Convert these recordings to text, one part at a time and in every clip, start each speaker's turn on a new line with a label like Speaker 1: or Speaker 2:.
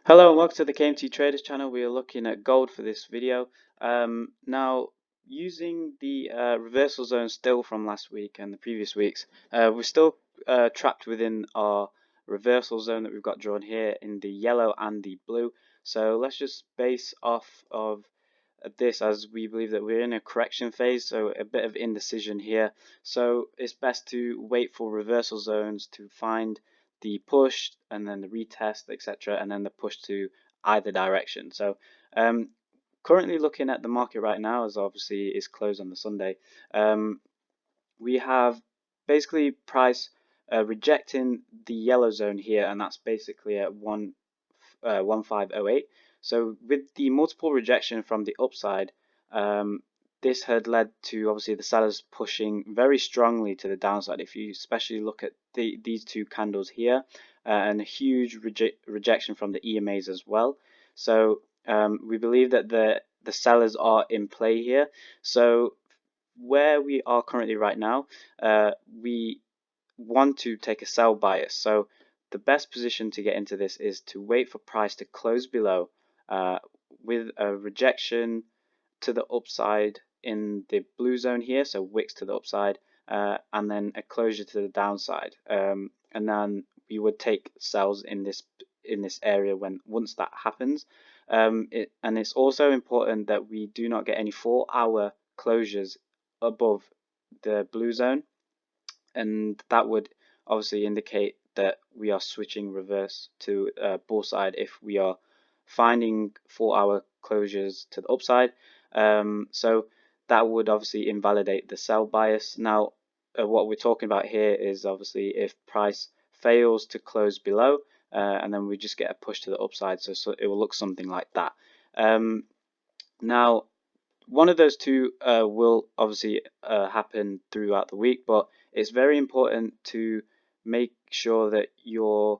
Speaker 1: Hello and welcome to the KMTRADERS channel. We are looking at gold for this video. Now, using the reversal zone still from last week and the previous weeks, we're still trapped within our reversal zone that we've got drawn here in the yellow and the blue. So let's just base off of this as we believe that we're in a correction phase, so a bit of indecision here. So it's best to wait for reversal zones to find the push and then the retest, etc., and then the push to either direction. So currently looking at the market right now, as obviously is closed on the Sunday, we have basically price rejecting the yellow zone here, and that's basically at 1508. So with the multiple rejection from the upside, this had led to obviously the sellers pushing very strongly to the downside. If you especially look at these two candles here, and a huge rejection from the EMAs as well. So we believe that the sellers are in play here. So where we are currently right now, we want to take a sell bias. So the best position to get into this is to wait for price to close below with a rejection to the upside in the blue zone here, so wicks to the upside, and then a closure to the downside, and then we would take sells in this area once that happens. And it's also important that we do not get any 4-hour closures above the blue zone, and that would obviously indicate that we are switching reverse to bull side if we are finding 4-hour closures to the upside. So that would obviously invalidate the sell bias. Now, what we're talking about here is obviously if price fails to close below, and then we just get a push to the upside. So it will look something like that. Now, one of those two will obviously happen throughout the week, but it's very important to make sure that you're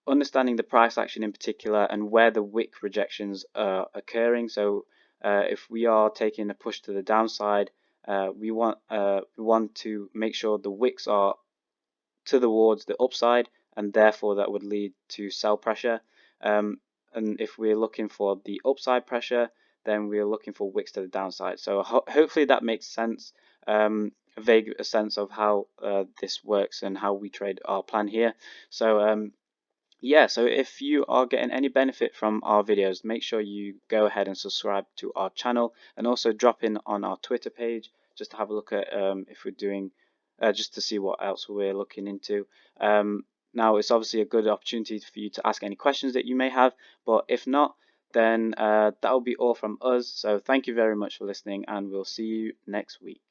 Speaker 1: understanding the price action in particular and where the wick rejections are occurring. So if we are taking a push to the downside, we want to make sure the wicks are towards the upside, and therefore that would lead to sell pressure. And if we're looking for the upside pressure, then we're looking for wicks to the downside. So hopefully that makes sense, a vague sense of how this works and how we trade our plan here. So yeah, so if you are getting any benefit from our videos, make sure you go ahead and subscribe to our channel, and also drop in on our Twitter page just to have a look at if we're doing just to see what else we're looking into. Now, it's obviously a good opportunity for you to ask any questions that you may have, but if not, then that will be all from us. So thank you very much for listening, and we'll see you next week.